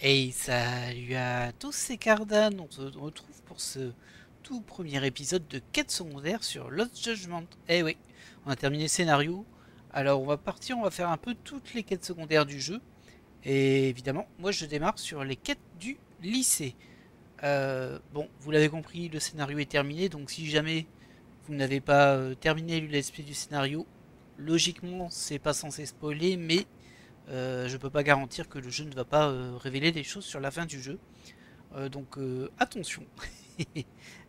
Hey, salut à tous, c'est Cardan. On se retrouve pour ce tout premier épisode de quête secondaire sur Lost Judgment. Eh oui, on a terminé le scénario. Alors on va partir, on va faire un peu toutes les quêtes secondaires du jeu. Et évidemment, moi je démarre sur les quêtes du lycée. Bon, vous l'avez compris, le scénario est terminé. Donc si jamais vous n'avez pas terminé le let's play du scénario, logiquement c'est pas censé spoiler, mais je peux pas garantir que le jeu ne va pas révéler des choses sur la fin du jeu. Donc attention.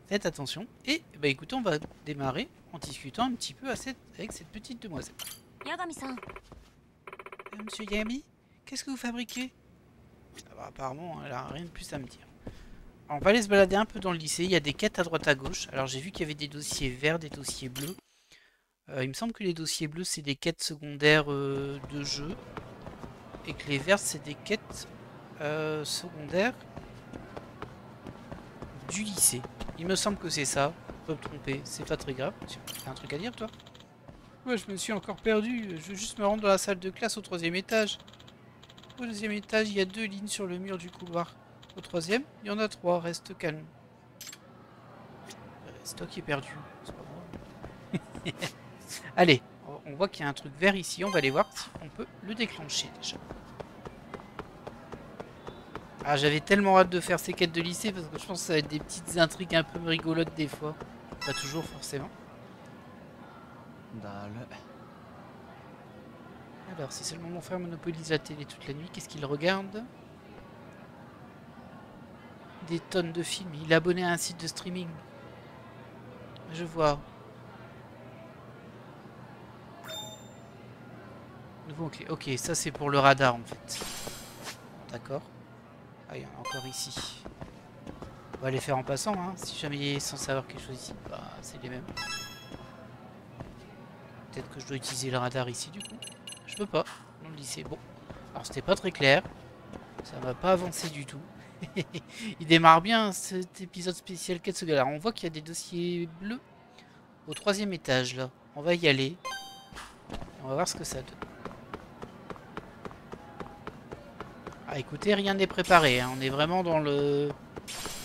Faites attention. Et bah écoutez, on va démarrer en discutant un petit peu avec cette petite demoiselle. Yagami-san. Monsieur Yami, qu'est-ce que vous fabriquez? Ah bah, apparemment, elle a rien de plus à me dire. Alors, on va aller se balader un peu dans le lycée. Il y a des quêtes à droite à gauche. Alors j'ai vu qu'il y avait des dossiers verts, des dossiers bleus. Il me semble que les dossiers bleus, c'est des quêtes secondaires de jeu. Et que les verts, c'est des quêtes secondaires du lycée. Il me semble que c'est ça. Je peux me tromper, c'est pas très grave. T'as un truc à dire, toi? Ouais, je me suis encore perdu. Je veux juste me rendre dans la salle de classe au troisième étage. Au deuxième étage, il y a 2 lignes sur le mur du couloir. Au troisième, il y en a 3. Reste calme. C'est toi qui es perdu. C'est pas moi. Allez, on voit qu'il y a un truc vert ici. On va aller voir si on peut le déclencher déjà. Ah, j'avais tellement hâte de faire ces quêtes de lycée parce que je pense que ça va être des petites intrigues un peu rigolotes des fois. Pas toujours forcément. Alors, si seulement mon frère monopolise la télé toute la nuit, qu'est-ce qu'il regarde? Des tonnes de films. Il est abonné à un site de streaming. Je vois. Nouveau clé. Ok, ça c'est pour le radar en fait. D'accord. Ah, il y en a encore ici. On va les faire en passant, hein. Si jamais il est censé avoir quelque chose ici, bah c'est les mêmes. Peut-être que je dois utiliser le radar ici du coup. Je peux pas, dans le lycée. Bon. Alors c'était pas très clair. Ça va pas avancer du tout. Il démarre bien cet épisode spécial quête secondaire. On voit qu'il y a des dossiers bleus au troisième étage là. On va y aller. On va voir ce que ça donne. Ah écoutez, rien n'est préparé, hein. On est vraiment dans le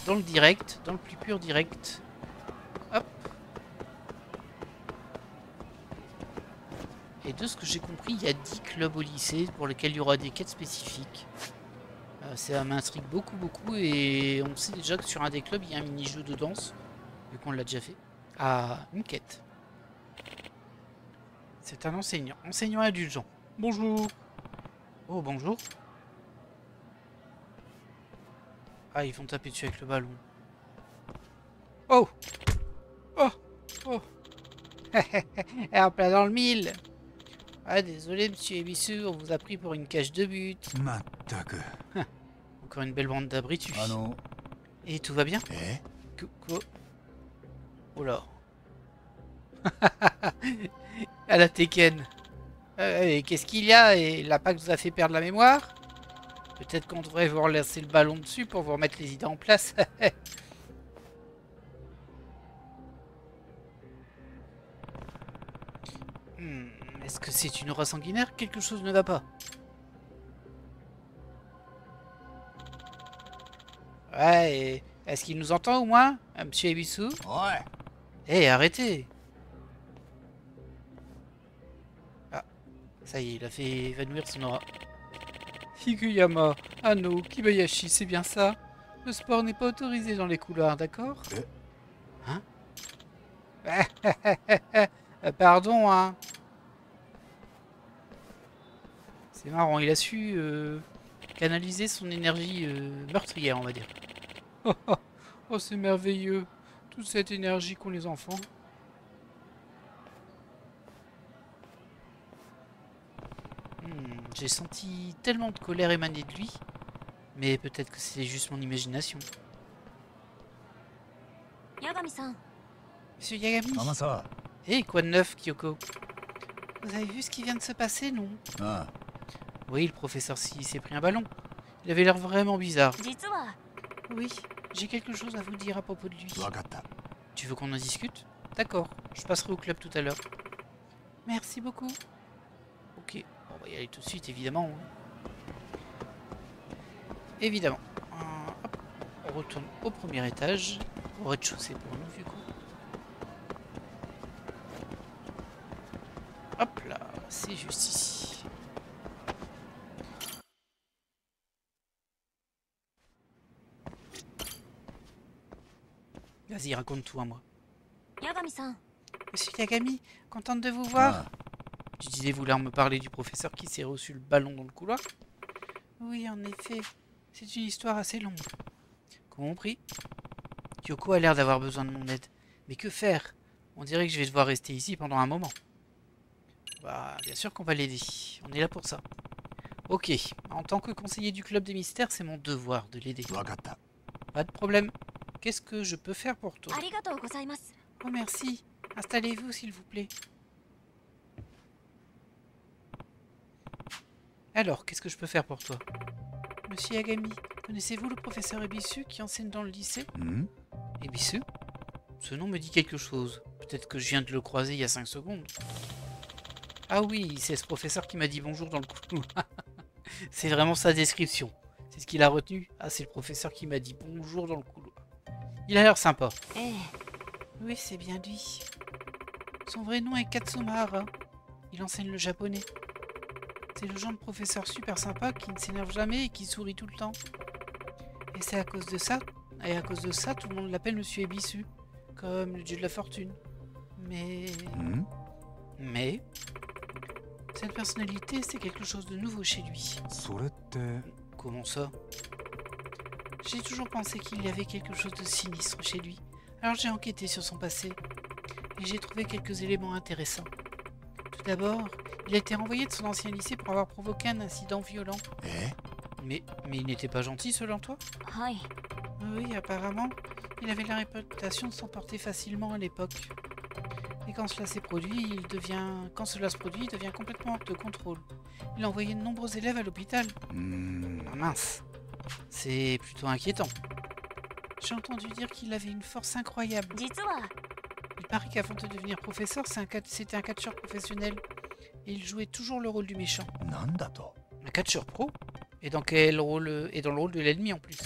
direct, dans le plus pur direct. Hop. Et de ce que j'ai compris, il y a 10 clubs au lycée pour lesquels il y aura des quêtes spécifiques. Ça m'intrigue beaucoup et on sait déjà que sur un des clubs, il y a un mini-jeu de danse, vu qu'on l'a déjà fait. Ah, une quête. C'est un enseignant. Enseignant indulgent. Bonjour. Oh, bonjour. Ah, ils vont taper dessus avec le ballon. Oh. Oh. Oh. En plein dans le mille. Ah, désolé, monsieur Ebisu, on vous a pris pour une cage de but. Encore une belle bande d'abritus. Et tout va bien? Quoi? Oh là. À la Tekken. Qu'est-ce qu'il y a? Et la PAC vous a fait perdre la mémoire? Peut-être qu'on devrait vous relancer le ballon dessus pour vous remettre les idées en place. Est-ce que c'est une aura sanguinaire? Quelque chose ne va pas. Ouais, et est-ce qu'il nous entend au moins, monsieur Ebisu? Ouais. Eh, arrêtez! Ah, ça y est, il a fait évanouir son aura. Higuyama, Anno, Kibayashi, c'est bien ça? Le sport n'est pas autorisé dans les couloirs, d'accord? Hein? Pardon, hein? C'est marrant, il a su canaliser son énergie meurtrière, on va dire. Oh, c'est merveilleux, toute cette énergie qu'ont les enfants. J'ai senti tellement de colère émaner de lui, mais peut-être que c'est juste mon imagination. Yagami-san. Monsieur Yagami. Comment Eh, quoi de neuf, Kyoko? Vous avez vu ce qui vient de se passer, non? Ah. Oui, le professeur s'est pris un ballon. Il avait l'air vraiment bizarre. Oui, j'ai quelque chose à vous dire à propos de lui. Tu veux qu'on en discute? D'accord, je passerai au club tout à l'heure. Merci beaucoup. Ok, on va y aller tout de suite, évidemment. évidemment. Hop, on retourne au premier étage. Au rez-de-chaussée pour nous, du coup. Hop là, c'est juste ici. Vas-y, raconte tout à moi. 八神さん Monsieur Kagami, contente de vous voir. Ah, Tu disais vouloir me parler du professeur qui s'est reçu le ballon dans le couloir? Oui, en effet. C'est une histoire assez longue. Compris. Kyoko a l'air d'avoir besoin de mon aide. Mais que faire? On dirait que je vais devoir rester ici pendant un moment. Bah, bien sûr qu'on va l'aider. On est là pour ça. Ok. En tant que conseiller du club des mystères, c'est mon devoir de l'aider. わかった。 Pas de problème. Qu'est-ce que je peux faire pour toi? ありがとうございます Oh, merci. Installez-vous, s'il vous plaît. Alors, qu'est-ce que je peux faire pour toi? Monsieur Yagami, connaissez-vous le professeur Ebisu qui enseigne dans le lycée? ん Ebisu? Ce nom me dit quelque chose. Peut-être que je viens de le croiser il y a 5 secondes. Ah oui, c'est ce professeur qui m'a dit bonjour dans le couloir. C'est vraiment sa description. C'est ce qu'il a retenu. Ah, c'est le professeur qui m'a dit bonjour dans le couloir. Il a l'air sympa. ええ Oui, c'est bien lui. Son vrai nom est Katsumahara. Il enseigne le japonais. C'est le genre de professeur super sympa qui ne s'énerve jamais et qui sourit tout le temps. Et c'est à cause de ça, tout le monde l'appelle Monsieur Ebisu, comme le dieu de la fortune. Mais... ん Mais... Cette personnalité, c'est quelque chose de nouveau chez lui. それって Comment ça? J'ai toujours pensé qu'il y avait quelque chose de sinistre chez lui. Alors j'ai enquêté sur son passé. Et j'ai trouvé quelques éléments intéressants. Tout d'abord, il a été renvoyé de son ancien lycée pour avoir provoqué un incident violent. え Mais il n'était pas gentil selon toi? はい Oui, apparemment, il avait la réputation de s'emporter facilement à l'époque. Et quand cela se produit, il devient complètement hors de contrôle. Il a envoyé de nombreux élèves à l'hôpital. うーん Ah mince, c'est plutôt inquiétant. J'ai entendu dire qu'il avait une force incroyable. 実は Il paraît qu'avant de devenir professeur, c'était un catcheur professionnel. Et il jouait toujours le rôle du méchant. なんだと Un catcheur pro? Et dans quel rôle? Et dans le rôle de l'ennemi en plus.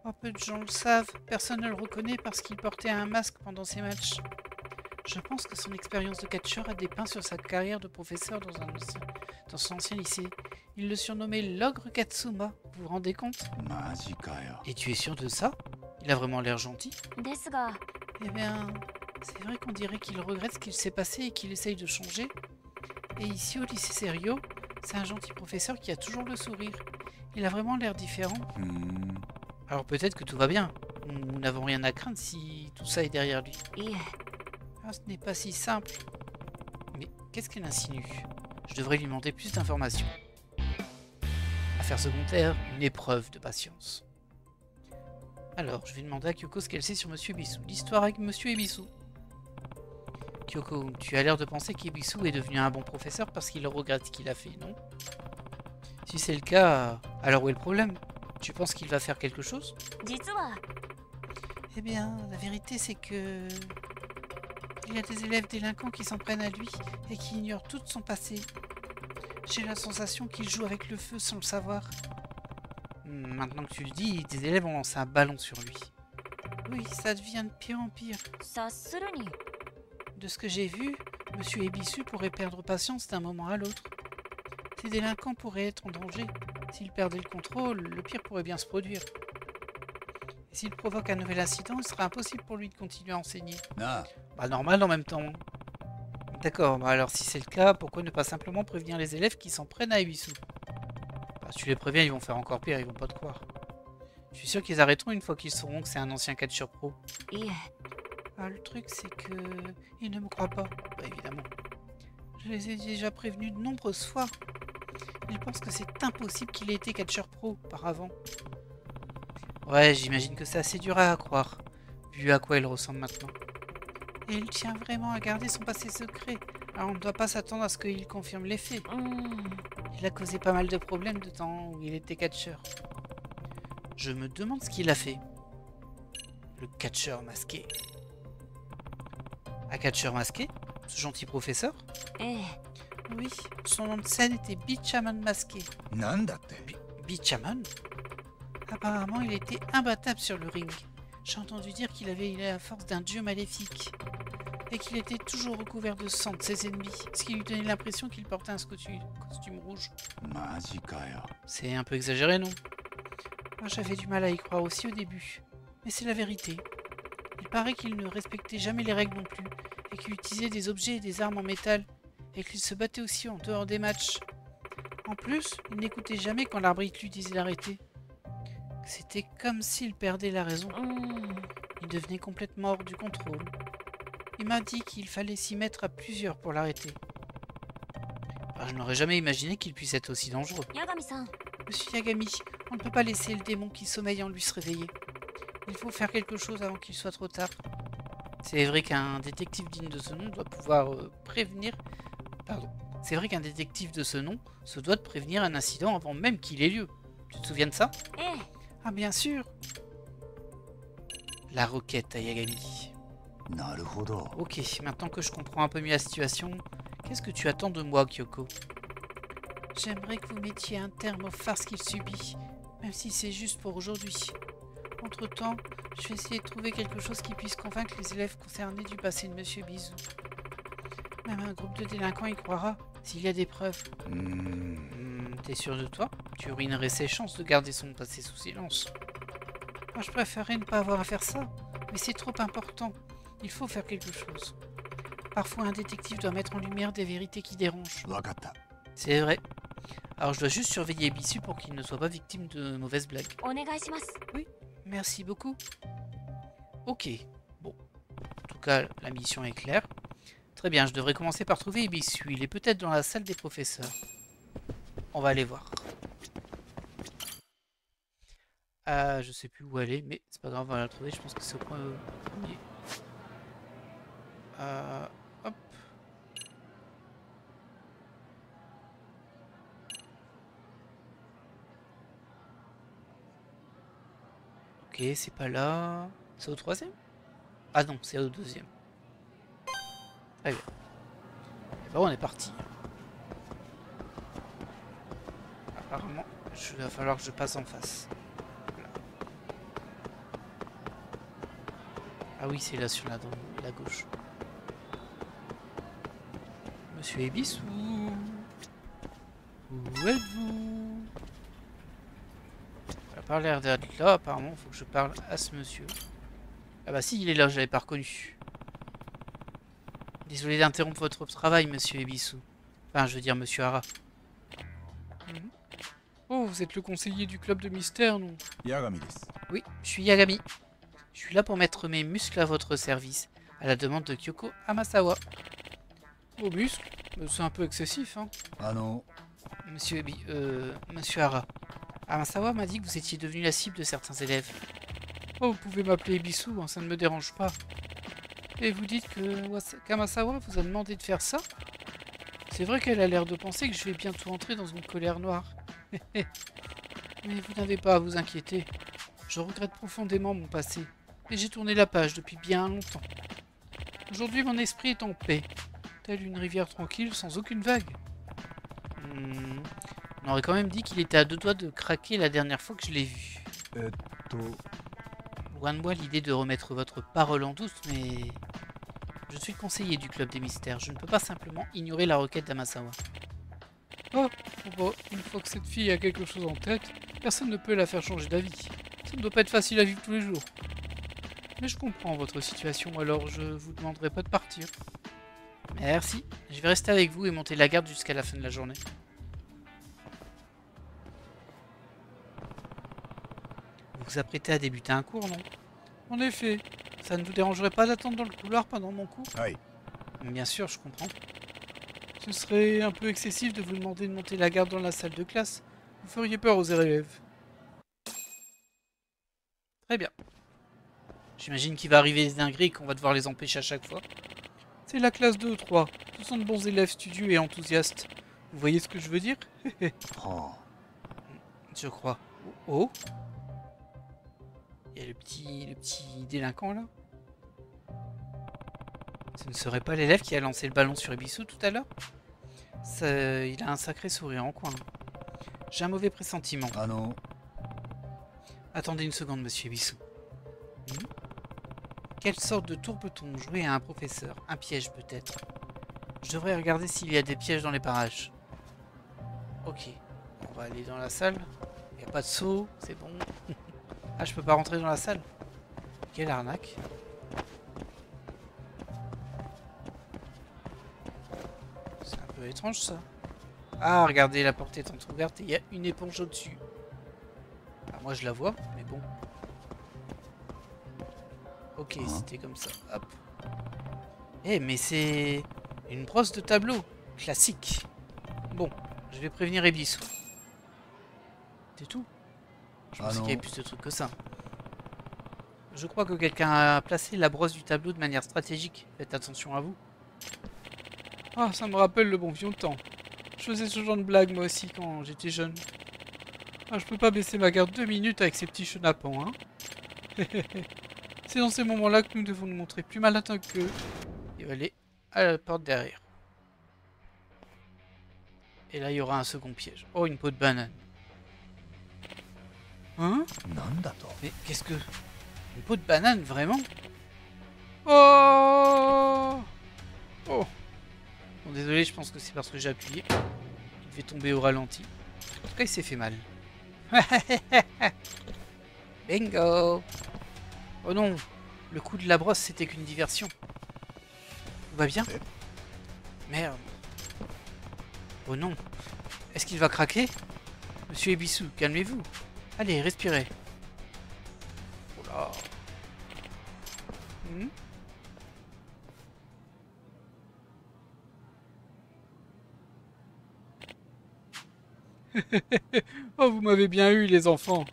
Oh, peu de gens le savent. Personne ne le reconnaît parce qu'il portait un masque pendant ses matchs. Je pense que son expérience de catcheur a dépeint sur sa carrière de professeur dans son ancien lycée. Il le surnommait l'ogre Katsuma. Vous vous rendez compte? マジかよ。 Et tu es sûr de ça? Il a vraiment l'air gentil. ですが Eh bien, c'est vrai qu'on dirait qu'il regrette ce qu'il s'est passé et qu'il essaye de changer. Et ici au lycée Serio, c'est un gentil professeur qui a toujours le sourire. Il a vraiment l'air différent. うーん Alors peut-être que tout va bien. Nous n'avons rien à craindre si tout ça est derrière lui. いえ Ah, ce n'est pas si simple. Mais qu'est-ce qu'elle insinue? Je devrais lui demander plus d'informations. Affaire secondaire, une épreuve de patience. Alors, je vais demander à Kyoko ce qu'elle sait sur Monsieur Ebisu. L'histoire avec Monsieur Ebisu. Kyoko, tu as l'air de penser qu'Ebisu est devenu un bon professeur parce qu'il regrette ce qu'il a fait, non? Si c'est le cas, alors où est le problème? Tu penses qu'il va faire quelque chose? 実は Eh bien, la vérité c'est que... Il y a des élèves délinquants qui s'en prennent à lui et qui ignorent tout son passé. J'ai la sensation qu'il joue avec le feu sans le savoir. Maintenant que tu le dis, des élèves ont lancé un ballon sur lui. Oui, ça devient de pire en pire. 察するに De ce que j'ai vu, Monsieur Ebisu pourrait perdre patience d'un moment à l'autre. Ces délinquants pourraient être en danger. S'ils perdaient le contrôle, le pire pourrait bien se produire. Et s'il provoque un nouvel incident, il sera impossible pour lui de continuer à enseigner. なあ Bah normal en même temps. D'accord, bah alors si c'est le cas, pourquoi ne pas simplement prévenir les élèves qui s'en prennent à Ebisu? Bah, si tu les préviens, ils vont faire encore pire, ils vont pas te croire. Je suis sûr qu'ils arrêteront une fois qu'ils sauront que c'est un ancien catcheur pro. いえ Ah, le truc c'est que... Ils ne me croient pas. Bah évidemment. Je les ai déjà prévenus de nombreuses fois. Ils pensent que c'est impossible qu'il ait été catcheur pro auparavant. Ouais, j'imagine que c'est assez dur à croire, vu à quoi il ressemble maintenant. Et il tient vraiment à garder son passé secret. Alors on ne doit pas s'attendre à ce qu'il confirme les faits. うーん Il a causé pas mal de problèmes de temps où il était catcheur. Je me demande ce qu'il a fait. Le catcheur masqué. Un catcheur masqué? Ce gentil professeur? ええ Oui, son nom de scène était Bichaman masqué. なんだって Bichaman? Apparemment, il était imbattable sur le ring. J'ai entendu dire qu'il avait la force d'un dieu maléfique. Et qu'il était toujours recouvert de sang de ses ennemis, ce qui lui donnait l'impression qu'il portait un costume rouge. マジかよ。 C'est un peu exagéré, non? Moi, j'avais du mal à y croire aussi au début. Mais c'est la vérité. Il paraît qu'il ne respectait jamais les règles non plus, et qu'il utilisait des objets et des armes en métal, et qu'il se battait aussi en dehors des matchs. En plus, il n'écoutait jamais quand l'arbitre lui disait d'arrêter. C'était comme s'il perdait la raison. うーん Il devenait complètement hors du contrôle. Il m'a dit qu'il fallait s'y mettre à plusieurs pour l'arrêter. Je n'aurais jamais imaginé qu'il puisse être aussi dangereux. 八神さん Monsieur Yagami, on ne peut pas laisser le démon qui sommeille en lui se réveiller. Il faut faire quelque chose avant qu'il soit trop tard. C'est vrai qu'un détective digne de ce nom doit pouvoir prévenir... Pardon. C'est vrai qu'un détective de ce nom se doit de prévenir un incident avant même qu'il ait lieu. Tu te souviens de ça? ええ Ah bien sûr. La requête à Yagami. なるほど。 Ok, maintenant que je comprends un peu mieux la situation, qu'est-ce que tu attends de moi, Kyoko? J'aimerais que vous mettiez un terme aux farces qu'il subit, même si c'est juste pour aujourd'hui. Entre-temps, je vais essayer de trouver quelque chose qui puisse convaincre les élèves concernés du passé de Monsieur Bisou. Même un groupe de délinquants y croira, s'il y a des preuves. うーん。 T'es sûr de toi? Tu ruinerais ses chances de garder son passé sous silence. Moi, je préférerais ne pas avoir à faire ça, mais c'est trop important. Il faut faire quelque chose. Parfois, un détective doit mettre en lumière des vérités qui dérangent. わかった。 C'est vrai. Alors, je dois juste surveiller Bissu pour qu'il ne soit pas victime de mauvaises blagues. お願いします Merci beaucoup. Ok. Bon. En tout cas, la mission est claire. Très bien, je devrais commencer par trouver Ibissu. Il est peut-être dans la salle des professeurs. On va aller voir. Je sais plus où elle est, mais c'est pas grave, on va la trouver. Je pense que c'est au premier. Hop. Ok, c'est pas là. C'est au troisième? Ah non, c'est au deuxième. Très bien. Et ben, on est parti. Apparemment, il va falloir que je passe en face. Voilà. Ah oui, c'est là sur la gauche. Monsieur Ebis, où êtes-vous? Il n'a pas l'air d'être là, apparemment, il faut que je parle à ce monsieur. Ah bah si, il est là, je l'avais pas reconnu. Désolé d'interrompre votre travail, monsieur Ebisu. Enfin, je veux dire, monsieur Hara. Oh, vous êtes le conseiller du club de mystère, non? 八神です。 Oui, je suis Yagami. Je suis là pour mettre mes muscles à votre service, à la demande de Kyoko Hamasawa. Vos muscles? C'est un peu excessif, hein? monsieur Hara. Hamasawa m'a dit que vous étiez devenu la cible de certains élèves. Oh, vous pouvez m'appeler Ebisu, hein, ça ne me dérange pas. Et vous dites que Kamasawa vous a demandé de faire ça? C'est vrai qu'elle a l'air de penser que je vais bientôt entrer dans une colère noire. Mais vous n'avez pas à vous inquiéter. Je regrette profondément mon passé. Et j'ai tourné la page depuis bien longtemps. Aujourd'hui, mon esprit est en paix. Telle une rivière tranquille sans aucune vague. On aurait quand même dit qu'il était à deux doigts de craquer la dernière fois que je l'ai vu. と。 Loin de moi l'idée de remettre votre parole en doute, mais... Je suis le conseiller du club des mystères. Je ne peux pas simplement ignorer la requête d'Amasawa. Oh, bon, une fois que cette fille a quelque chose en tête, personne ne peut la faire changer d'avis. Ça ne doit pas être facile à vivre tous les jours. Mais je comprends votre situation, alors je vous demanderai pas de partir. Merci, je vais rester avec vous et monter la garde jusqu'à la fin de la journée. Vous vous apprêtez à débuter un cours, non? En effet, ça ne vous dérangerait pas d'attendre dans le couloir pendant mon cours? はい。 Bien sûr, je comprends. Ce serait un peu excessif de vous demander de monter la garde dans la salle de classe. Vous feriez peur aux élèves. Très bien. J'imagine qu'il va arriver des dingueries et qu'on va devoir les empêcher à chaque fois. C'est la classe 2 ou 3. Ce sont de bons élèves studieux et enthousiastes. Vous voyez ce que je veux dire? は Je crois. Oh. Il y a le petit délinquant là. Ce ne serait pas l'élève qui a lancé le ballon sur Ebisu tout à l'heure? Il a un sacré sourire en coin. J'ai un mauvais pressentiment.あ。Attendez une seconde, monsieur Ebisu. Quelle sorte de tour peut-on jouer à un professeur? Un piège peut-être. Je devrais regarder s'il y a des pièges dans les parages. Ok. On va aller dans la salle. Il n'y a pas de saut, c'est bon. Ah, je peux pas rentrer dans la salle? Quelle arnaque. C'est un peu étrange ça. Ah, regardez, la porte est entrouverte et il y a une éponge au-dessus. Ah, moi je la vois, mais bon. Ok, c'était comme ça. Hop. Eh, mais c'est une brosse de tableau. Classique. Bon, je vais prévenir Ebisu. C'est tout. Je pensais qu'il y avait plus de trucs que ça. Je crois que quelqu'un a placé la brosse du tableau de manière stratégique. Faites attention à vous. Ah, ça me rappelle le bon vieux temps. Je faisais ce genre de blague moi aussi quand j'étais jeune. Ah, je peux pas baisser ma garde 2 minutes avec ces petits chenapans, hein. C'est dans ces moments-là que nous devons nous montrer plus malins qu'eux. Et aller à la porte derrière. Et là, il y aura un second piège. Oh, une peau de banane. Hein? Mais qu'est-ce que... Une peau de banane, vraiment? Oh! Oh! Bon, désolé, je pense que c'est parce que j'ai appuyé. Il devait tomber au ralenti. En tout cas, il s'est fait mal. Bingo! Oh non! Le coup de la brosse, c'était qu'une diversion. Tout va bien? Merde. Oh non! Est-ce qu'il va craquer? Monsieur Ebisu, calmez-vous. Allez, respirez. Oh là. Oh, vous m'avez bien eu, les enfants.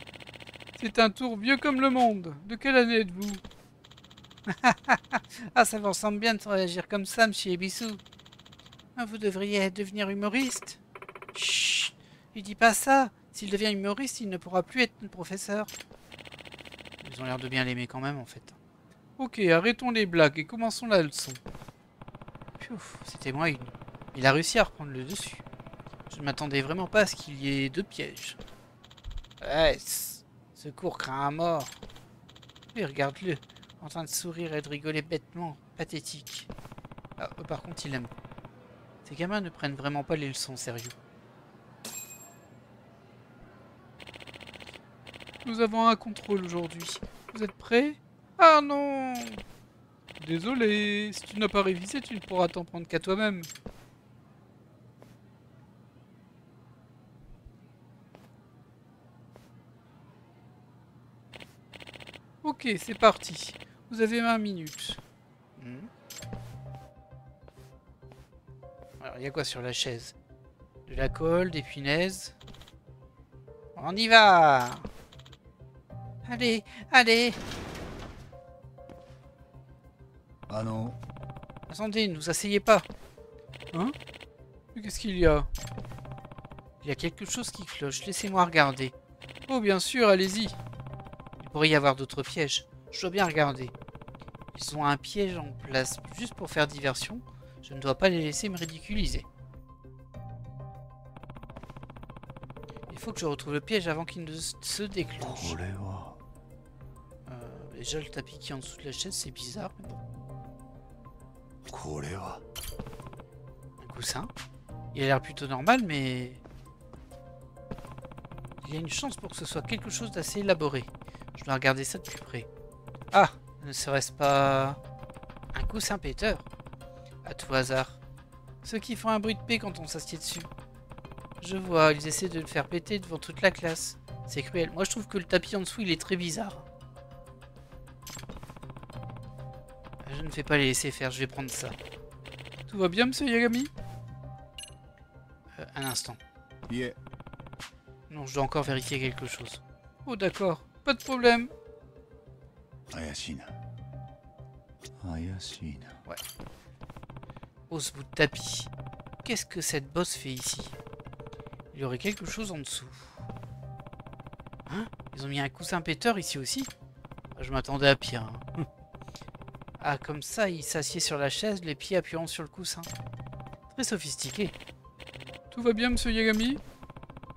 C'est un tour vieux comme le monde. De quelle année êtes-vous? Ah, ça vous ressemble bien de réagir comme ça, monsieur Ebisu. Ah, vous devriez devenir humoriste. Chut, il dit pas ça. S'il devient humoriste, il ne pourra plus être notre professeur. Ils ont l'air de bien l'aimer quand même, en fait. Ok, arrêtons les blagues et commençons la leçon. Piouf, c'était moi une. Il a réussi à reprendre le dessus. Je ne m'attendais vraiment pas à ce qu'il y ait 2 pièges. Ouais, ce cours craint à mort. Oui, regarde-le, en train de sourire et de rigoler bêtement, pathétique. Ah, par contre, il aime. Ces gamins ne prennent vraiment pas les leçons au sérieux. Nous avons un contrôle aujourd'hui. Vous êtes prêts? Ah non! Désolé, si tu n'as pas révisé, tu ne pourras t'en prendre qu'à toi-même. Ok, c'est parti. Vous avez 20 minutes. Alors, il y a quoi sur la chaise? De la colle, des punaises. On y va! Allez, allez! Ah non. Attendez, ne vous asseyez pas. Hein? Mais qu'est-ce qu'il y a? Il y a quelque chose qui cloche, laissez-moi regarder. Oh, bien sûr, allez-y. Il pourrait y avoir d'autres pièges. Je dois bien regarder. Ils ont un piège en place juste pour faire diversion. Je ne dois pas les laisser me ridiculiser. Il faut que je retrouve le piège avant qu'il ne se déclenche. Déjà, le tapis qui est en dessous de la chaise, c'est bizarre. Mais bon. Un coussin. Il a l'air plutôt normal, mais... Il y a une chance pour que ce soit quelque chose d'assez élaboré. Je dois regarder ça de plus près. Ah! Ne serait-ce pas... un coussin péteur? À tout hasard. Ceux qui font un bruit de paix quand on s'assied dessus. Je vois, ils essaient de le faire péter devant toute la classe. C'est cruel. Moi, je trouve que le tapis en dessous, il est très bizarre. Je ne vais pas les laisser faire, je vais prendre ça. Tout va bien, monsieur Yagami? Un instant. Non, je dois encore vérifier quelque chose. Oh, d'accord. Pas de problème. Ouais. Oh, ce bout de tapis. Qu'est-ce que cette bosse fait ici? Il y aurait quelque chose en dessous. Hein? Ils ont mis un coussin péteur ici aussi? Je m'attendais à pire. Hein. Ah, comme ça, il s'assied sur la chaise, les pieds appuyant sur le coussin. Très sophistiqué. Tout va bien, monsieur Yagami?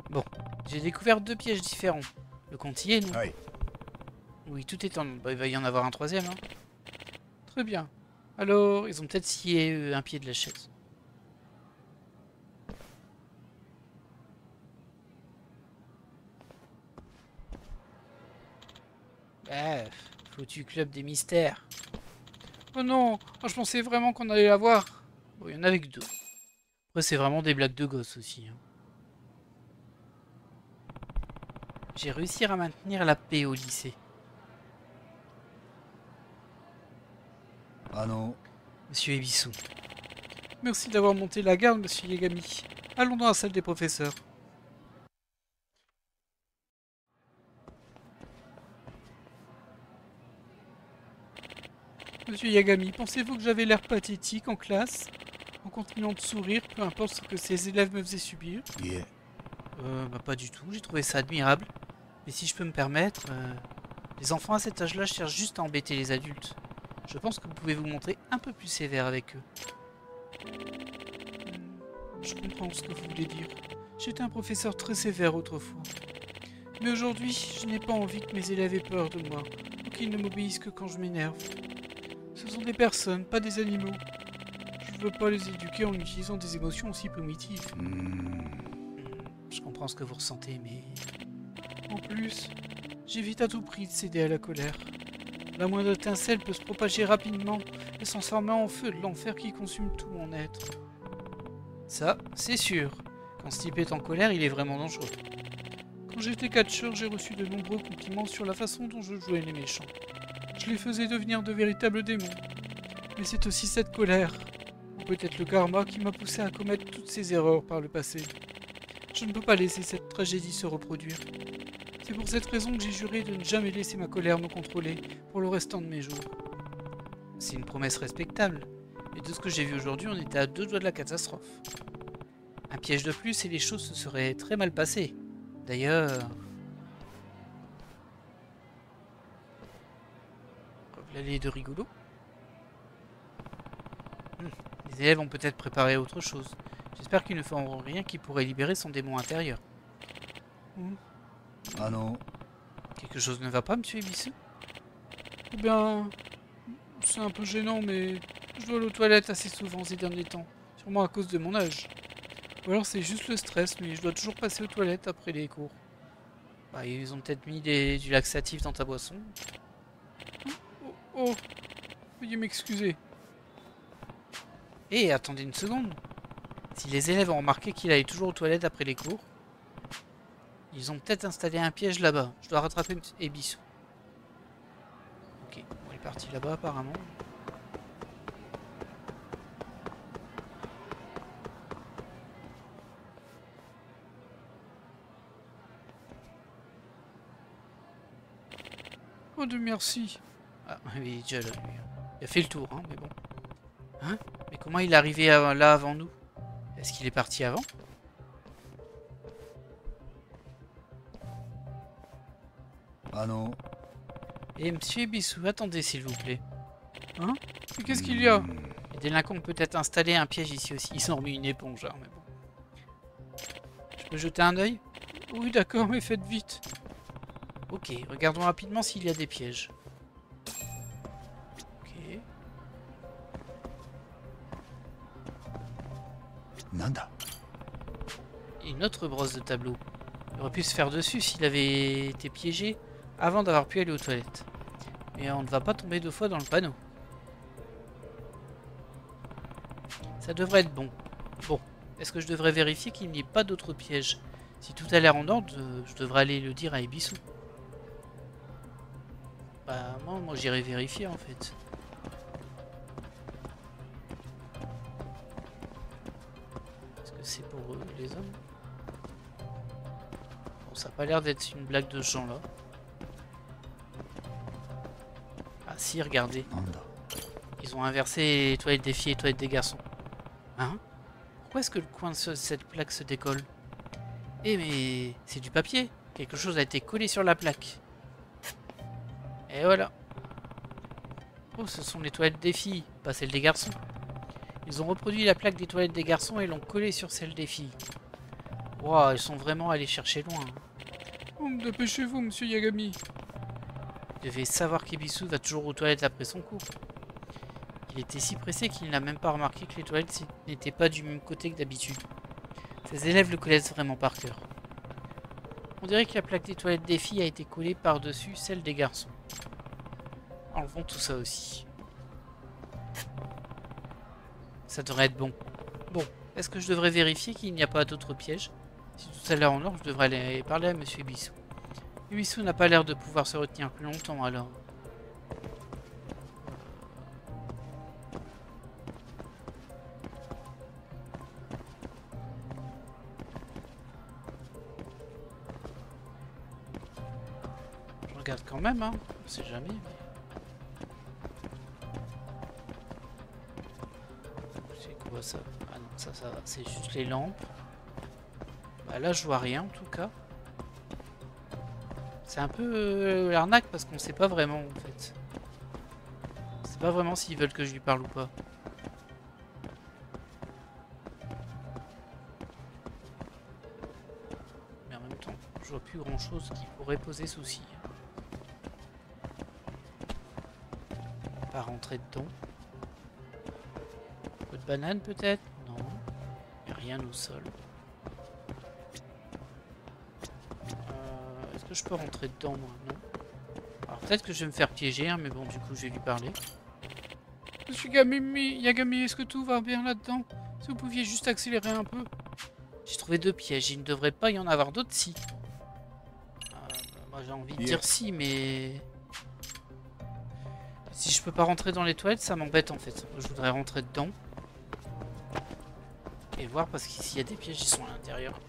Bon, j'ai découvert 2 pièges différents. Le compte y est, non? Oui, tout est en... Bah, il va y en avoir un troisième, hein. Très bien. Alors, ils ont peut-être scié un pied de la chaise. Bref, foutu club des mystères. Oh non, oh, je pensais vraiment qu'on allait la voir. Bon, il y en avait que deux. Après, c'est vraiment des blagues de gosses aussi. Hein. J'ai réussi à maintenir la paix au lycée. Monsieur Ebisu. Merci d'avoir monté la garde, monsieur Yagami. Allons dans la salle des professeurs. Monsieur Yagami, pensez-vous que j'avais l'air pathétique en classe, en continuant de sourire, peu importe ce que ces élèves me faisaient subir? Bah pas du tout, j'ai trouvé ça admirable. Mais si je peux me permettre, les enfants à cet âge-là cherchent juste à embêter les adultes. Je pense que vous pouvez vous montrer un peu plus sévère avec eux. Je comprends ce que vous voulez dire. J'étais un professeur très sévère autrefois. Mais aujourd'hui, je n'ai pas envie que mes élèves aient peur de moi, ou qu'ils ne m'obéissent que quand je m'énerve. Ce sont des personnes, pas des animaux. Je ne veux pas les éduquer en utilisant des émotions aussi primitives. Je comprends ce que vous ressentez, mais... En plus, j'évite à tout prix de céder à la colère. La moindre étincelle peut se propager rapidement et se transformer en feu de l'enfer qui consume tout mon être. Ça, c'est sûr. Quand ce type est en colère, il est vraiment dangereux. Quand j'étais catcheur, j'ai reçu de nombreux compliments sur la façon dont je jouais les méchants. Je les faisais devenir de véritables démons. Mais c'est aussi cette colère, ou peut-être le karma, qui m'a poussé à commettre toutes ces erreurs par le passé. Je ne peux pas laisser cette tragédie se reproduire. C'est pour cette raison que j'ai juré de ne jamais laisser ma colère me contrôler pour le restant de mes jours. C'est une promesse respectable, mais de ce que j'ai vu aujourd'hui, on était à 2 doigts de la catastrophe. Un piège de plus et les choses se seraient très mal passées. D'ailleurs... L'allée de rigolo. Les élèves ont peut-être préparé autre chose. J'espère qu'ils ne feront rien qui pourrait libérer son démon intérieur. Quelque chose ne va pas, monsieur Ebisu? Eh bien... C'est un peu gênant, mais... Je dois aller aux toilettes assez souvent ces derniers temps. Sûrement à cause de mon âge. Ou alors c'est juste le stress, mais je dois toujours passer aux toilettes après les cours. Bah, ils ont peut-être mis du laxatif dans ta boisson. Oh, veuillez m'excuser. Eh, attendez une seconde. Si les élèves ont remarqué qu'il allait toujours aux toilettes après les cours, ils ont peut-être installé un piège là-bas. Je dois rattraper Ebisu. Ok, on est parti là-bas apparemment. Oh de merci. Ah oui, il est déjà là lui. Il a fait le tour, hein, mais bon. Hein? Mais comment il est arrivé là avant nous? Est-ce qu'il est parti avant? Et monsieur Ebisu, attendez s'il vous plaît. Hein? Mais qu'est-ce qu'il y a? Les délinquants ont peut-être installé un piège ici aussi. Ils ont remis une éponge, hein, mais bon. Je peux jeter un œil? Oui, d'accord, mais faites vite. Ok, regardons rapidement s'il y a des pièges. Ok. Une autre brosse de tableau. Il aurait pu se faire dessus s'il avait été piégé avant d'avoir pu aller aux toilettes. Mais on ne va pas tomber 2 fois dans le panneau. Ça devrait être bon. Bon, est-ce que je devrais vérifier qu'il n'y ait pas d'autres pièges? Si tout a l'air en ordre, je devrais aller le dire à Ebisu. Bah moi j'irai vérifier en fait. Est-ce que c'est pour les hommes? Bon, ça n'a pas l'air d'être une blague de ce genre là. Ah si, regardez. Ils ont inversé les toilettes des filles et les toilettes des garçons. Hein? Pourquoi est-ce que le coin de cette plaque se décolle? Eh mais c'est du papier. Quelque chose a été collé sur la plaque. Et voilà. Oh, ce sont les toilettes des filles, pas celles des garçons. Ils ont reproduit la plaque des toilettes des garçons et l'ont collée sur celle des filles. Waouh, ils sont vraiment allés chercher loin. Oh, dépêchez-vous, monsieur Yagami. Il devait savoir qu'Ebisu va toujours aux toilettes après son cours. Il était si pressé qu'il n'a même pas remarqué que les toilettes n'étaient pas du même côté que d'habitude. Ses élèves le connaissent vraiment par cœur. On dirait que la plaque des toilettes des filles a été collée par-dessus celle des garçons. Enlevons tout ça aussi. Ça devrait être bon. Bon, est-ce que je devrais vérifier qu'il n'y a pas d'autres pièges? Si tout a l'air en ordre, je devrais aller parler à Monsieur Ebisu. Ebisu n'a pas l'air de pouvoir se retenir plus longtemps alors. Je regarde quand même, hein. On sait jamais. C'est quoi ça? Ah non, ça va. C'est juste les lampes. Bah là, je vois rien en tout cas. C'est un peu l'arnaque parce qu'on sait pas vraiment en fait. On sait pas vraiment s'ils veulent que je lui parle ou pas. Mais en même temps, je vois plus grand chose qui pourrait poser souci. Pas rentrer dedans. Un peu de banane peut-être? Non. Il n'y a rien au sol. Est-ce que je peux rentrer dedans moi? Non. Alors peut-être que je vais me faire piéger, hein, mais bon, du coup je vais lui parler. Monsieur Yagami, est-ce que tout va bien là-dedans? Si vous pouviez juste accélérer un peu. J'ai trouvé 2 pièges, il ne devrait pas y en avoir d'autres si. Moi j'ai envie de dire si, mais... Si je peux pas rentrer dans les toilettes, ça m'embête en fait. Je voudrais rentrer dedans. Et voir, parce qu'ici il y a des pièges, ils sont à l'intérieur.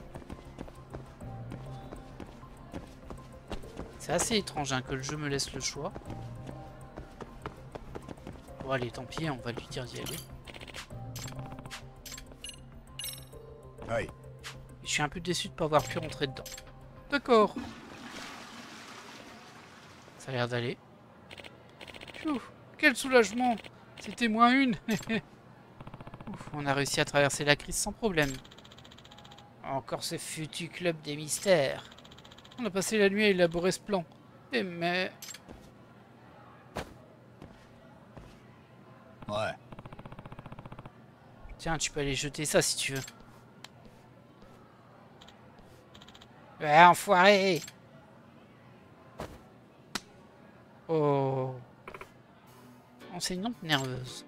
C'est assez étrange hein, que le jeu me laisse le choix. Bon allez, tant pis, on va lui dire d'y aller. Ouais. Je suis un peu déçu de ne pas avoir pu rentrer dedans. D'accord. Ça a l'air d'aller. Quel soulagement! C'était moins une. Ouf, on a réussi à traverser la crise sans problème. Encore ce foutu club des mystères. On a passé la nuit à élaborer ce plan. Et mais... Ouais. Tiens, tu peux aller jeter ça si tu veux. Ouais, enfoiré! Oh. Enseignante nerveuse.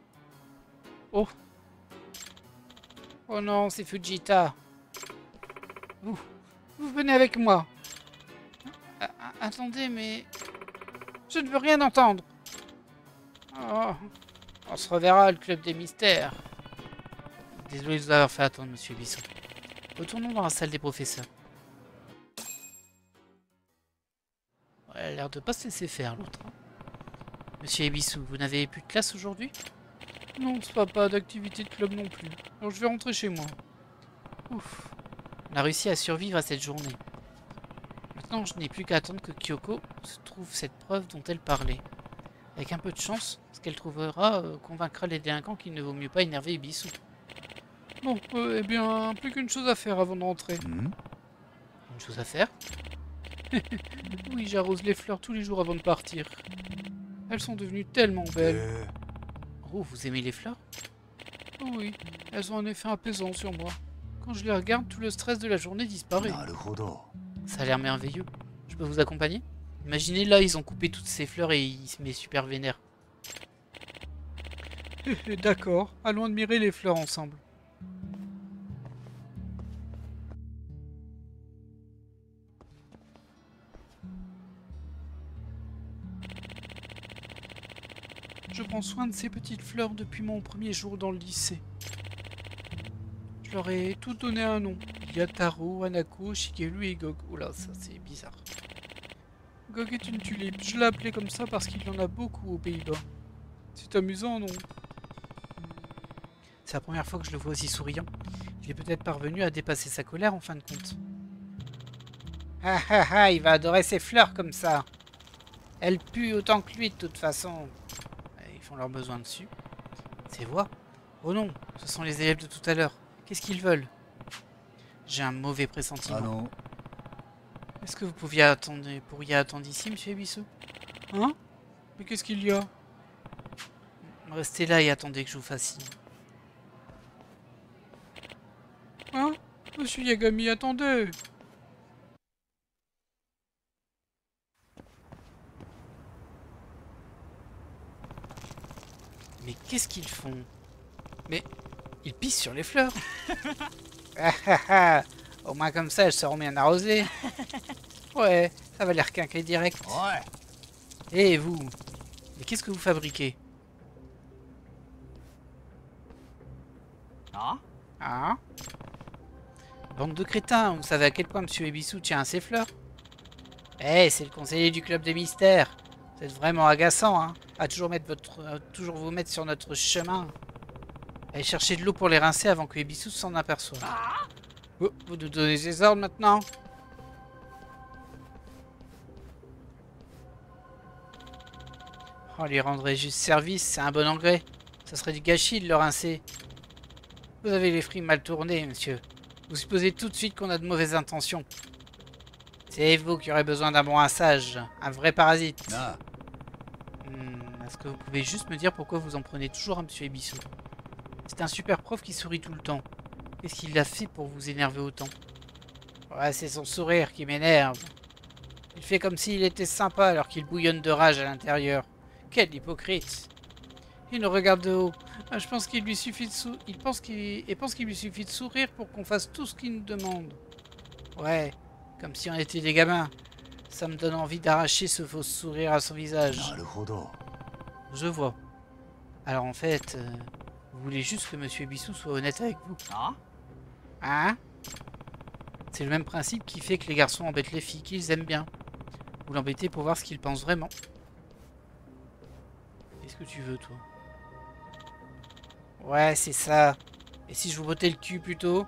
Oh. Oh non, c'est Fujita. Vous venez avec moi. Attendez, mais... Je ne veux rien entendre. Oh. On se reverra le club des mystères. Désolé de vous avoir fait attendre, monsieur Bisson. Retournons dans la salle des professeurs. Ouais, elle a l'air de pas se laisser faire, l'autre. Monsieur Ebisu, vous n'avez plus de classe aujourd'hui? Non, ce sera pas d'activité de club non plus. Alors je vais rentrer chez moi. Ouf. On a réussi à survivre à cette journée. Maintenant, je n'ai plus qu'à attendre que Kyoko se trouve cette preuve dont elle parlait. Avec un peu de chance, ce qu'elle trouvera convaincra les délinquants qu'il ne vaut mieux pas énerver Ebisu. Bon, eh bien, plus qu'une chose à faire avant de rentrer. Une chose à faire? Oui, j'arrose les fleurs tous les jours avant de partir. Elles sont devenues tellement belles. Oh, vous aimez les fleurs? Oh oui, elles ont un effet apaisant sur moi. Quand je les regarde, tout le stress de la journée disparaît. Ça a l'air merveilleux. Je peux vous accompagner? Imaginez là, ils ont coupé toutes ces fleurs et il se met super vénère. D'accord, allons admirer les fleurs ensemble. Je prends soin de ces petites fleurs depuis mon premier jour dans le lycée. Je leur ai tout donné un nom. Il y a Taro, Hanako, Shigeru et Gog. Oula, ça c'est bizarre. Gog est une tulipe. Je l'ai appelé comme ça parce qu'il y en a beaucoup aux Pays-Bas. C'est amusant, non? C'est la première fois que je le vois aussi souriant. Il est peut-être parvenu à dépasser sa colère en fin de compte. Ah ah ah, il va adorer ces fleurs comme ça. Elles puent autant que lui de toute façon. Ils font leurs besoins dessus. Ces voix? Oh non, ce sont les élèves de tout à l'heure. Qu'est-ce qu'ils veulent? J'ai un mauvais pressentiment. Ah non. Est-ce que vous pourriez attendre ici, monsieur Ebisu? Hein? Mais qu'est-ce qu'il y a? Restez là et attendez que je vous fasse signe. Hein? Monsieur Yagami, attendez! Mais qu'est-ce qu'ils font? Mais ils pissent sur les fleurs! Ah ah ah! Au moins comme ça, elles seront bien arrosées. Ouais, ça va les requinquer direct. Ouais. Et vous? Mais qu'est-ce que vous fabriquez? Ah? Hein? Bande de crétins, vous savez à quel point Monsieur Ebisu tient à ses fleurs? Eh, c'est le conseiller du club des mystères. Vous êtes vraiment agaçant, hein? À toujours toujours vous mettre sur notre chemin. Allez chercher de l'eau pour les rincer avant que Ebisu s'en aperçoive. Oh, vous nous donnez des ordres maintenant? On lui rendrait juste service, c'est un bon engrais. Ça serait du gâchis de le rincer. Vous avez l'esprit mal tourné, monsieur. Vous supposez tout de suite qu'on a de mauvaises intentions. C'est vous qui aurez besoin d'un bon rinçage, un vrai parasite. Ah. Est-ce que vous pouvez juste me dire pourquoi vous en prenez toujours à monsieur Ebisu? C'est un super prof qui sourit tout le temps. Qu'est-ce qu'il a fait pour vous énerver autant? Ouais, c'est son sourire qui m'énerve. Il fait comme s'il était sympa alors qu'il bouillonne de rage à l'intérieur. Quel hypocrite! Il nous regarde de haut. Je pense qu'il lui suffit de pense qu'il lui suffit de sourire pour qu'on fasse tout ce qu'il nous demande. Ouais, comme si on était des gamins. Ça me donne envie d'arracher ce faux sourire à son visage. Je vois. Alors en fait, vous voulez juste que Monsieur Ebisu soit honnête avec vous. Ah? Hein? C'est le même principe qui fait que les garçons embêtent les filles qu'ils aiment bien. Vous l'embêtez pour voir ce qu'ils pensent vraiment. Qu'est-ce que tu veux, toi? Ouais, c'est ça. Et si je vous bottais le cul plutôt?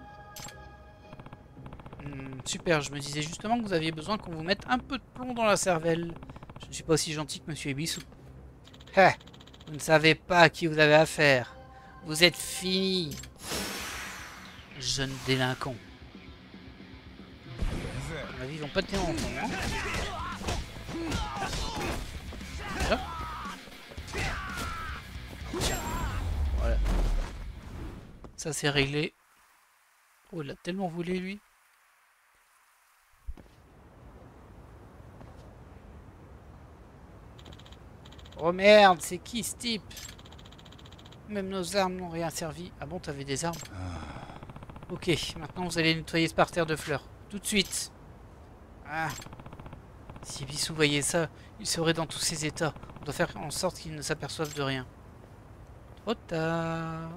Super, je me disais justement que vous aviez besoin qu'on vous mette un peu de plomb dans la cervelle. Je ne suis pas aussi gentil que Monsieur Ebisu. Ha! Vous ne savez pas à qui vous avez affaire. Vous êtes fini. Jeune délinquant. À mon avis, ils vont pas tenir longtemps, hein. Voilà. Voilà. Ça c'est réglé. Oh, il a tellement volé lui. Oh merde, c'est qui ce type? Même nos armes n'ont rien servi. Ah bon, t'avais des armes? Ok, maintenant vous allez nettoyer ce parterre de fleurs. Tout de suite. Ah. Si Ebisu voyait ça, il serait dans tous ses états. On doit faire en sorte qu'il ne s'aperçoive de rien. Trop tard.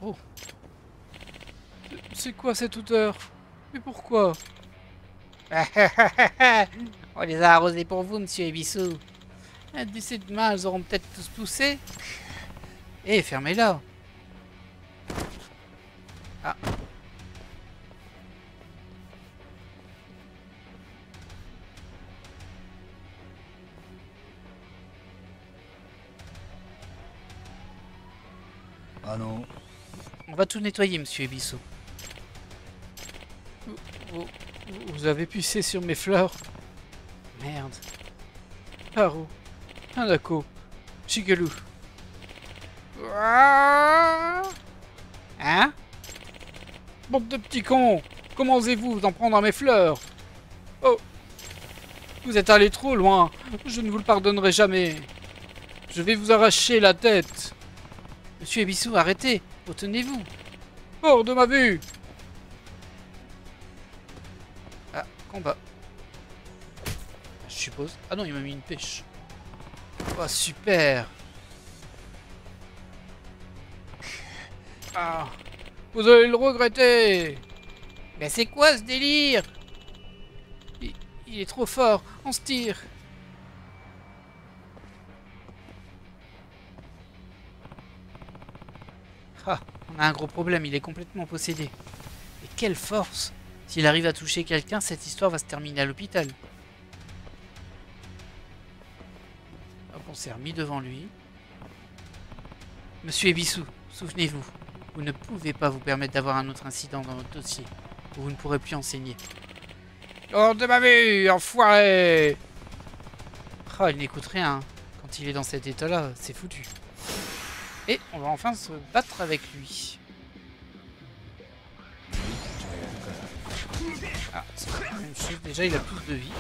Oh. C'est quoi cette odeur? Mais pourquoi? On les a arrosés pour vous, monsieur Ebisu. D'ici demain, elles auront peut-être tous poussé. Eh, fermez-la. Ah. Ah non. On va tout nettoyer, monsieur Ebisu. Vous avez pissé sur mes fleurs. Merde. Haru. Hanako. Shigeru. Hein? Bande de petits cons! Comment osez-vous d'en prendre à mes fleurs? Oh! Vous êtes allé trop loin. Je ne vous le pardonnerai jamais. Je vais vous arracher la tête. Monsieur Ebisu, arrêtez. Retenez-vous. Hors de ma vue! Ah, combat. Je suppose. Ah non, il m'a mis une pêche. Oh, super! Ah! Vous allez le regretter! Mais c'est quoi ce délire? Il est trop fort. On se tire. Ah, on a un gros problème. Il est complètement possédé. Et quelle force! S'il arrive à toucher quelqu'un, cette histoire va se terminer à l'hôpital. Hop, on s'est remis devant lui. Monsieur Ebisu, souvenez-vous, vous ne pouvez pas vous permettre d'avoir un autre incident dans votre dossier. Vous ne pourrez plus enseigner. Hors de ma vue, enfoiré! Oh, il n'écoute rien. Quand il est dans cet état-là, c'est foutu. Et on va enfin se battre avec lui. Ah, c'est la même chose. Déjà, il a plus de vie.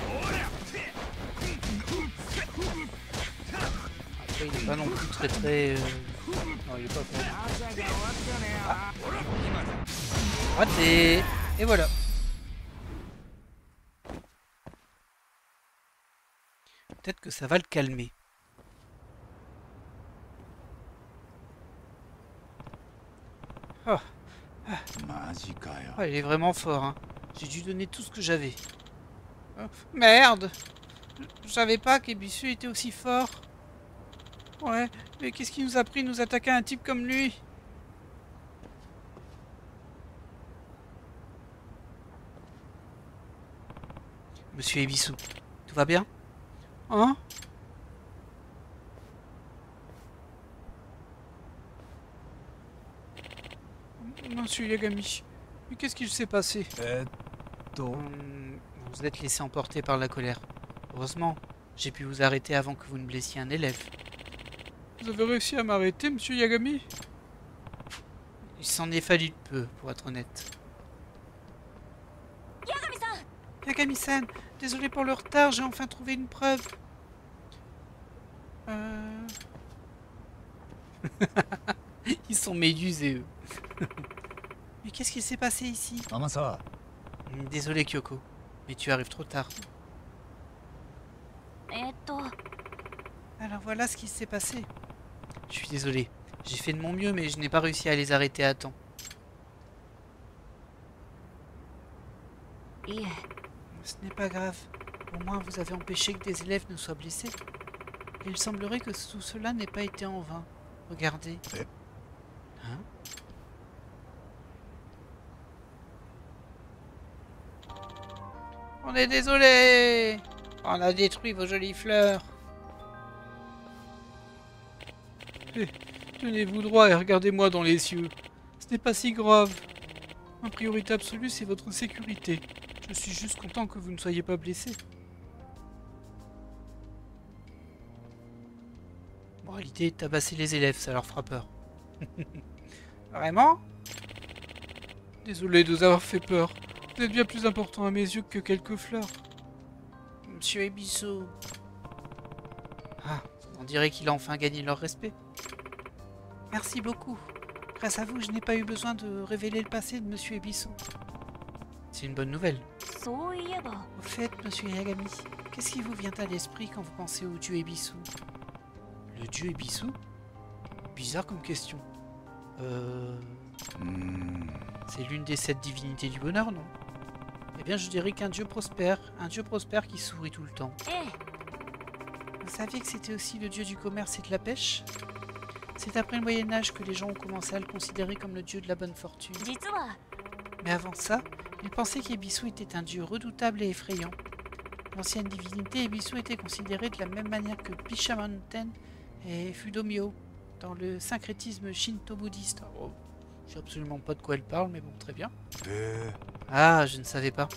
Après, il n'est pas non plus très... Non, il est pas fort. Ah. Raté! Et voilà. Peut-être que ça va le calmer. Oh. Oh, il est vraiment fort, hein. J'ai dû donner tout ce que j'avais. Oh, merde! Je savais pas qu'Ebisu était aussi fort. Ouais, mais qu'est-ce qui nous a pris de nous attaquer à un type comme lui? Monsieur Ebisu, tout va bien? Hein? Monsieur Yagami, mais qu'est-ce qui s'est passé? Vous êtes laissé emporter par la colère. Heureusement, j'ai pu vous arrêter avant que vous ne blessiez un élève. Vous avez réussi à m'arrêter, monsieur Yagami? Il s'en est fallu de peu, pour être honnête. Yagami-san, désolé pour le retard, j'ai enfin trouvé une preuve. Ils sont médusés, eux. Mais qu'est-ce qui s'est passé ici? Désolé, Kyoko, mais tu arrives trop tard. Alors voilà ce qui s'est passé. Je suis désolé. J'ai fait de mon mieux, mais je n'ai pas réussi à les arrêter à temps. Ce n'est pas grave. Au moins, vous avez empêché que des élèves ne soient blessés. Et il semblerait que tout cela n'ait pas été en vain. Regardez. Hein? On est désolé. On a détruit vos jolies fleurs. Tenez-vous droit et regardez-moi dans les yeux. Ce n'est pas si grave. Ma priorité absolue, c'est votre sécurité. Je suis juste content que vous ne soyez pas blessé. Bon, l'idée est de tabasser les élèves, ça leur fera peur. Vraiment? Désolé de vous avoir fait peur. Vous êtes bien plus important à mes yeux que quelques fleurs. Monsieur Ebisu. Ah, on dirait qu'il a enfin gagné leur respect. Merci beaucoup. Grâce à vous, je n'ai pas eu besoin de révéler le passé de Monsieur Ebisu. C'est une bonne nouvelle. Au fait, Monsieur Yagami, qu'est-ce qui vous vient à l'esprit quand vous pensez au dieu Ebisu? Le dieu Ebisu? Bizarre comme question. C'est l'une des 7 divinités du bonheur, non? Eh bien, je dirais qu'un dieu prospère. Un dieu prospère qui sourit tout le temps. Vous saviez que c'était aussi le dieu du commerce et de la pêche? C'est après le Moyen-Âge que les gens ont commencé à le considérer comme le dieu de la bonne fortune. Mais avant ça, ils pensaient qu'Ebisu était un dieu redoutable et effrayant. L'ancienne divinité Ebisu était considérée de la même manière que Bishamonten et Fudomyo dans le syncrétisme shinto-bouddhiste. Oh, je sais absolument pas de quoi elle parle, mais bon, très bien. Ah, je ne savais pas.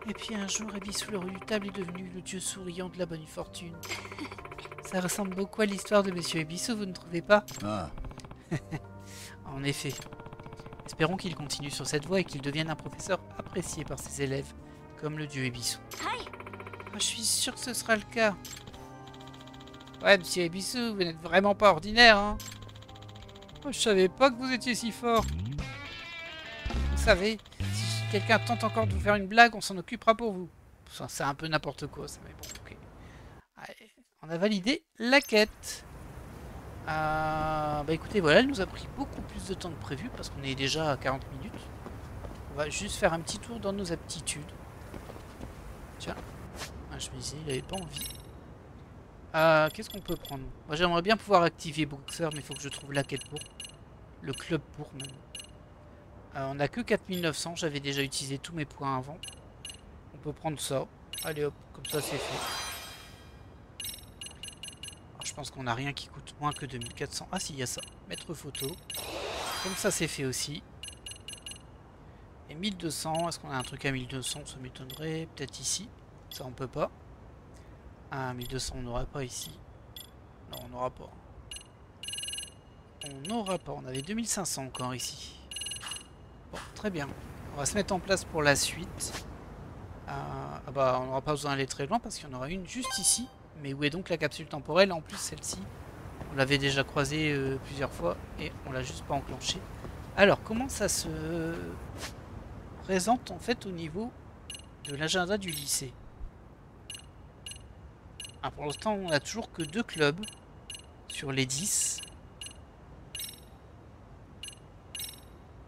Et puis un jour, Ebisu le redoutable est devenu le dieu souriant de la bonne fortune. Ça ressemble beaucoup à l'histoire de Monsieur Ebisu, vous ne trouvez pas? En effet. Espérons qu'il continue sur cette voie et qu'il devienne un professeur apprécié par ses élèves, comme le dieu Ebisu. Je suis sûr que ce sera le cas. Ouais, Monsieur Ebisu, vous n'êtes vraiment pas ordinaire, hein? Je savais pas que vous étiez si fort. Vous savez, si quelqu'un tente encore de vous faire une blague, on s'en occupera pour vous. C'est un peu n'importe quoi, ça, mais bon, ok. Allez, on a validé la quête. Bah écoutez, voilà, elle nous a pris beaucoup plus de temps que prévu, parce qu'on est déjà à 40 minutes. On va juste faire un petit tour dans nos aptitudes. Tiens, je me disais, il avait pas envie. Qu'est-ce qu'on peut prendre? Moi j'aimerais bien pouvoir activer Boxer, mais il faut que je trouve la quête pour. Le club pour même. On a que 4900, j'avais déjà utilisé tous mes points avant. On peut prendre ça. Allez hop, comme ça c'est fait. Alors, je pense qu'on n'a rien qui coûte moins que 2400. Ah si, il y a ça. Mettre photo. Comme ça c'est fait aussi. Et 1200, est-ce qu'on a un truc à 1200? Ça m'étonnerait. Peut-être ici. Ça, on peut pas. Ah, 1200, on n'aura pas ici. Non, on n'aura pas. On n'aura pas. On avait 2500 encore ici. Bon, très bien. On va se mettre en place pour la suite. Ah bah, on n'aura pas besoin d'aller très loin parce qu'il y en aura une juste ici. Mais où est donc la capsule temporelle? En plus, celle-ci, on l'avait déjà croisée plusieurs fois et on l'a juste pas enclenchée. Alors, comment ça se présente en fait au niveau de l'agenda du lycée? Ah, pour l'instant, on a toujours que 2 clubs sur les 10.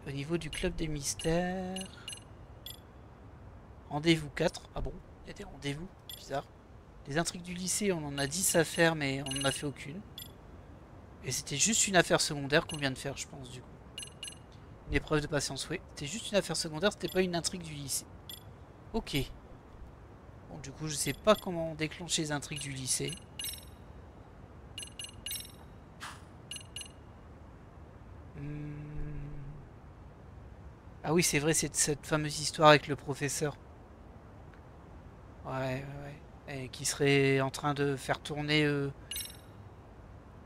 Au niveau du club des mystères... Rendez-vous 4. Ah bon, il y a des rendez-vous, bizarre. Les intrigues du lycée, on en a 10 à faire, mais on n'en a fait aucune. Et c'était juste une affaire secondaire qu'on vient de faire, je pense, du coup. Une épreuve de patience, oui. C'était juste une affaire secondaire, c'était pas une intrigue du lycée. Ok. Bon, du coup, je sais pas comment déclencher les intrigues du lycée. Ah oui, c'est vrai, c'est cette fameuse histoire avec le professeur. Ouais. Et qui serait en train de faire tourner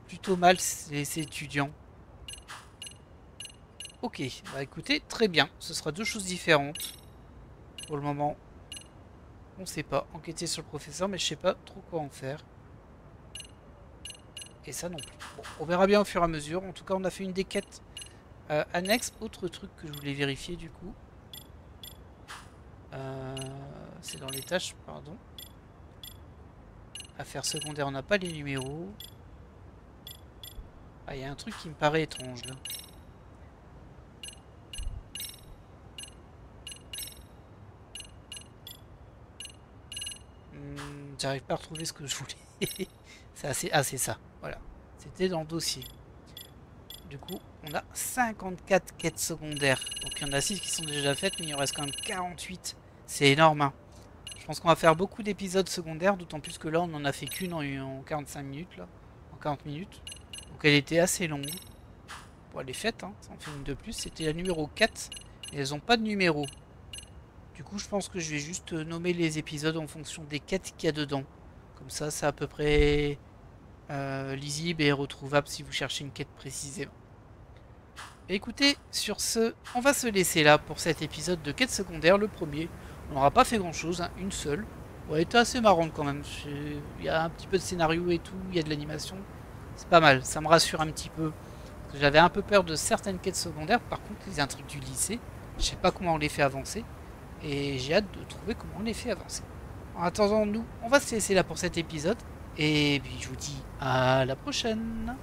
plutôt mal ses étudiants. Ok, bah écoutez, très bien. Ce sera 2 choses différentes. Pour le moment, on sait pas. Enquêter sur le professeur, mais je sais pas trop quoi en faire. Et ça non plus. Bon, on verra bien au fur et à mesure. En tout cas, on a fait une des quêtes annexes. Autre truc que je voulais vérifier du coup. C'est dans les tâches, pardon. Affaires secondaires, on n'a pas les numéros. Ah, il y a un truc qui me paraît étrange là. J'arrive pas à retrouver ce que je voulais. C'est assez... Ah, c'est ça. Voilà. C'était dans le dossier. Du coup, on a 54 quêtes secondaires. Donc il y en a 6 qui sont déjà faites, mais il en reste quand même 48. C'est énorme, hein. Je pense qu'on va faire beaucoup d'épisodes secondaires, d'autant plus que là, on en a fait qu'une en 45 minutes, là. En 40 minutes. Donc elle était assez longue. Bon, elle est faite, hein. Ça en fait une de plus. C'était la numéro 4. Et elles n'ont pas de numéro. Du coup, je pense que je vais juste nommer les épisodes en fonction des quêtes qu'il y a dedans. Comme ça, c'est à peu près lisible et retrouvable si vous cherchez une quête précisément. Et écoutez, sur ce, on va se laisser là pour cet épisode de quête secondaire, le premier. On n'aura pas fait grand chose, hein, une seule. Bon, elle était assez marrante quand même. Il y a un petit peu de scénario et tout, il y a de l'animation. C'est pas mal, ça me rassure un petit peu. J'avais un peu peur de certaines quêtes secondaires, par contre les intrigues du lycée, je sais pas comment on les fait avancer. Et j'ai hâte de trouver comment on les fait avancer. En attendant, nous, on va se laisser là pour cet épisode. Et puis je vous dis à la prochaine.